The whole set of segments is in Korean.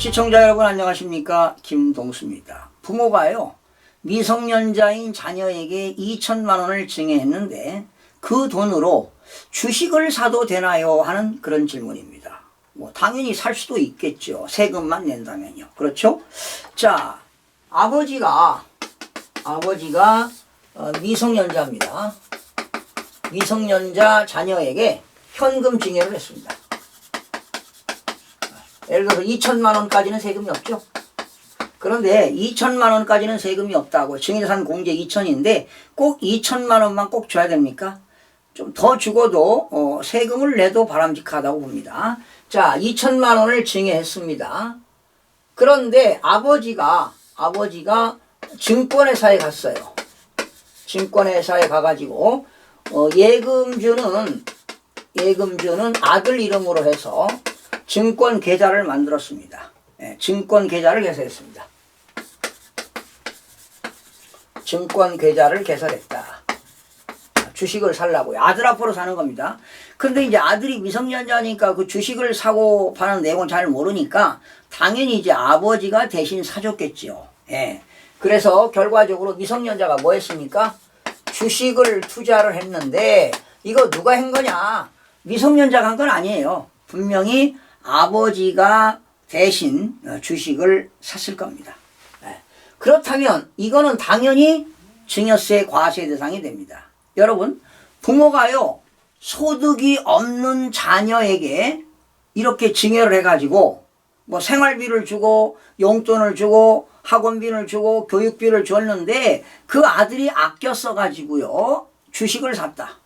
시청자 여러분 안녕하십니까? 김동수입니다. 부모가요 미성년자인 자녀에게 2천만 원을 증여했는데 그 돈으로 주식을 사도 되나요? 하는 그런 질문입니다. 뭐 당연히 살 수도 있겠죠. 세금만 낸다면요. 그렇죠? 자, 아버지가 미성년자입니다. 미성년자 자녀에게 현금 증여를 했습니다. 예를 들어서 2천만 원까지는 세금이 없죠. 그런데 2천만 원까지는 세금이 없다고 증여자산 공제 2천인데 꼭 2천만 원만 꼭 줘야 됩니까? 좀 더 주고도 세금을 내도 바람직하다고 봅니다. 자, 2천만 원을 증여했습니다. 그런데 아버지가 증권회사에 갔어요. 증권회사에 가가지고 예금주는 아들 이름으로 해서 증권 계좌를 만들었습니다. 증권 계좌를 개설했습니다. 증권 계좌를 개설했다. 주식을 살라고요. 아들 앞으로 사는 겁니다. 근데 이제 아들이 미성년자니까 그 주식을 사고 파는 내용을 잘 모르니까 당연히 이제 아버지가 대신 사줬겠죠. 그래서 결과적으로 미성년자가 뭐 했습니까? 주식을 투자를 했는데 이거 누가 한 거냐? 미성년자가 한 건 아니에요. 분명히 아버지가 대신 주식을 샀을 겁니다. 그렇다면 이거는 당연히 증여세 과세 대상이 됩니다. 여러분, 부모가요 소득이 없는 자녀에게 이렇게 증여를 해가지고 뭐 생활비를 주고 용돈을 주고 학원비를 주고 교육비를 줬는데 그 아들이 아껴 써가지고요 주식을 샀다,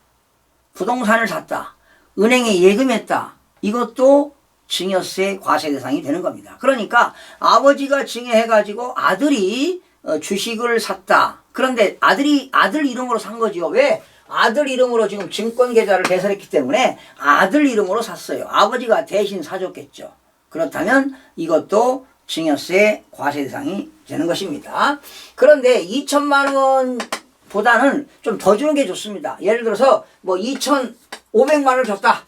부동산을 샀다, 은행에 예금했다. 이것도 증여세 과세 대상이 되는 겁니다. 그러니까 아버지가 증여해가지고 아들이 주식을 샀다. 그런데 아들 이름으로 산 거지요. 왜? 아들 이름으로 지금 증권 계좌를 개설했기 때문에 아들 이름으로 샀어요. 아버지가 대신 사줬겠죠. 그렇다면 이것도 증여세 과세 대상이 되는 것입니다. 그런데 2천만 원보다는 좀 더 주는 게 좋습니다. 예를 들어서 뭐 2,500만 원을 줬다.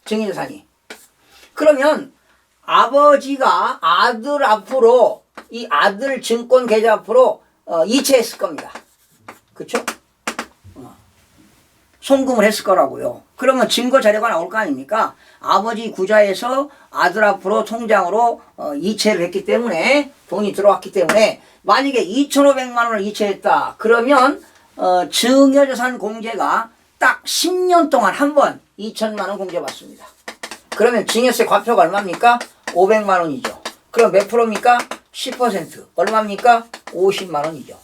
증여재산이. 그러면 아버지가 아들 앞으로 이 아들 증권 계좌 앞으로 이체했을 겁니다. 그쵸? 송금을 했을 거라고요. 그러면 증거 자료가 나올 거 아닙니까? 아버지 구좌에서 아들 앞으로 통장으로 이체를 했기 때문에 돈이 들어왔기 때문에 만약에 2,500만 원을 이체했다. 그러면 증여재산 공제가 딱 10년 동안 한 번 2천만 원 공제받습니다. 그러면 증여세 과표가 얼마입니까? 500만 원이죠. 그럼 몇 프로입니까? 10%. 얼마입니까? 50만 원이죠.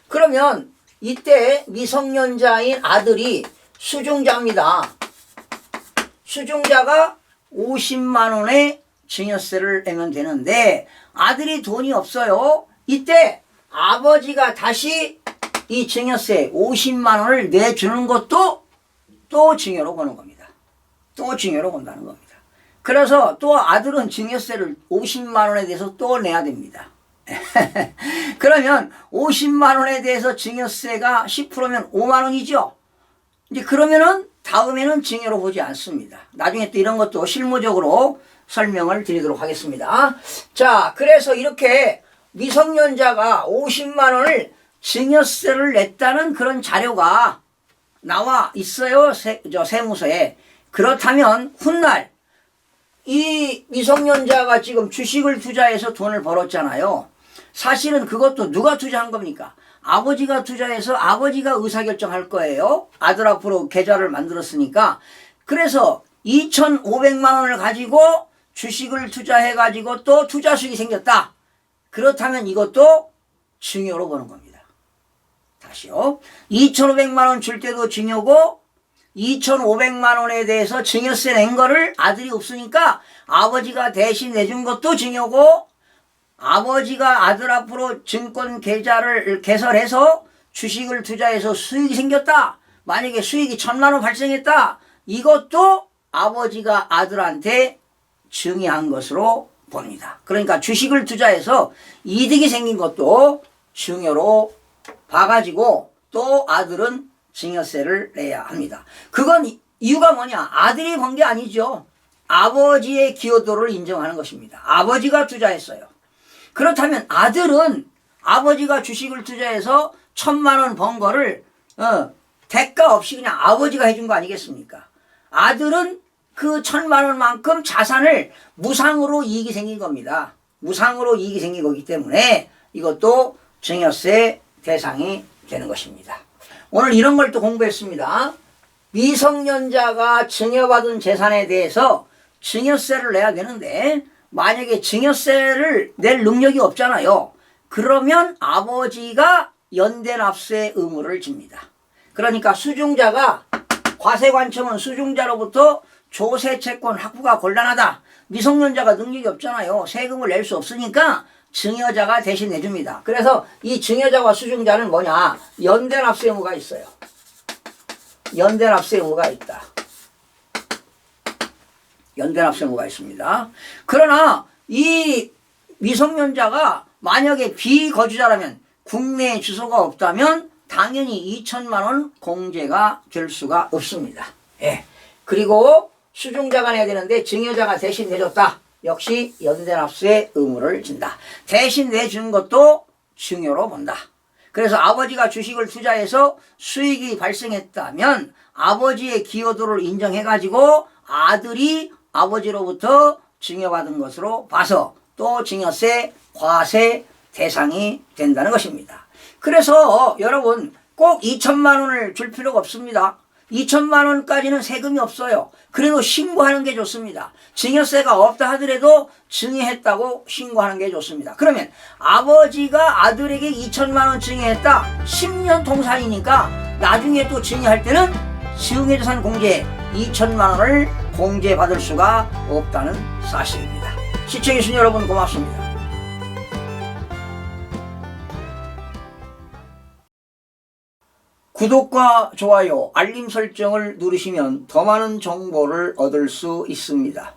그러면 이때 미성년자인 아들이 수중자입니다. 수중자가 50만 원의 증여세를 내면 되는데 아들이 돈이 없어요. 이때 아버지가 다시 이 증여세 50만 원을 내주는 것도 또 증여로 보는 겁니다. 또 증여로 본다는 겁니다. 그래서 또 아들은 증여세를 50만 원에 대해서 또 내야 됩니다. 그러면 50만 원에 대해서 증여세가 10%면 5만 원이죠. 이제 그러면은 다음에는 증여로 보지 않습니다. 나중에 또 이런 것도 실무적으로 설명을 드리도록 하겠습니다. 자, 그래서 이렇게 미성년자가 50만 원을 증여세를 냈다는 그런 자료가 나와 있어요. 세무서에. 그렇다면 훗날 이 미성년자가 지금 주식을 투자해서 돈을 벌었잖아요. 사실은 그것도 누가 투자한 겁니까? 아버지가 투자해서 아버지가 의사결정할 거예요. 아들 앞으로 계좌를 만들었으니까. 그래서 2,500만 원을 가지고 주식을 투자해가지고 또 투자 수익이 생겼다. 그렇다면 이것도 증여로 보는 겁니다. 다시요. 2,500만 원 줄 때도 증여고 2,500만 원에 대해서 증여세 낸 거를 아들이 없으니까 아버지가 대신 내준 것도 증여고 아버지가 아들 앞으로 증권 계좌를 개설해서 주식을 투자해서 수익이 생겼다. 만약에 수익이 1,000만 원 발생했다. 이것도 아버지가 아들한테 증여한 것으로 봅니다. 그러니까 주식을 투자해서 이득이 생긴 것도 증여로 봐가지고 또 아들은 증여세를 내야 합니다. 그건 이유가 뭐냐? 아들이 번 게 아니죠. 아버지의 기여도를 인정하는 것입니다. 아버지가 투자했어요. 그렇다면 아들은 아버지가 주식을 투자해서 1,000만 원 번 거를 대가 없이 그냥 아버지가 해준 거 아니겠습니까? 아들은 그 1,000만 원만큼 자산을 무상으로 이익이 생긴 겁니다. 무상으로 이익이 생긴 거기 때문에 이것도 증여세 대상이 되는 것입니다. 오늘 이런 걸 또 공부했습니다. 미성년자가 증여받은 재산에 대해서 증여세를 내야 되는데 만약에 증여세를 낼 능력이 없잖아요. 그러면 아버지가 연대납세 의무를 집니다. 그러니까 수중자가 과세관청은 수중자로부터 조세채권 확보가 곤란하다. 미성년자가 능력이 없잖아요. 세금을 낼 수 없으니까 증여자가 대신 내줍니다. 그래서 이 증여자와 수중자는 뭐냐? 연대납세 의무가 있어요. 연대납세 의무가 있다. 연대납세 의무가 있습니다. 그러나 이 미성년자가 만약에 비거주자라면 국내에 주소가 없다면 당연히 2,000만 원 공제가 될 수가 없습니다. 예. 그리고 수중자가 내야 되는데 증여자가 대신 내줬다. 역시 연대납세 의무를 진다. 대신 내주는 것도 증여로 본다. 그래서 아버지가 주식을 투자해서 수익이 발생했다면 아버지의 기여도를 인정해가지고 아들이 아버지로부터 증여받은 것으로 봐서 또 증여세, 과세 대상이 된다는 것입니다. 그래서 여러분 꼭 2,000만 원을 줄 필요가 없습니다. 2,000만 원까지는 세금이 없어요. 그래도 신고하는 게 좋습니다. 증여세가 없다 하더라도 증여했다고 신고하는 게 좋습니다. 그러면 아버지가 아들에게 2,000만 원 증여했다. 10년 통산이니까 나중에 또 증여할 때는 증여재산 공제 2,000만 원을 공제받을 수가 없다는 사실입니다. 시청해주신 여러분 고맙습니다. 구독과 좋아요, 알림 설정을 누르시면 더 많은 정보를 얻을 수 있습니다.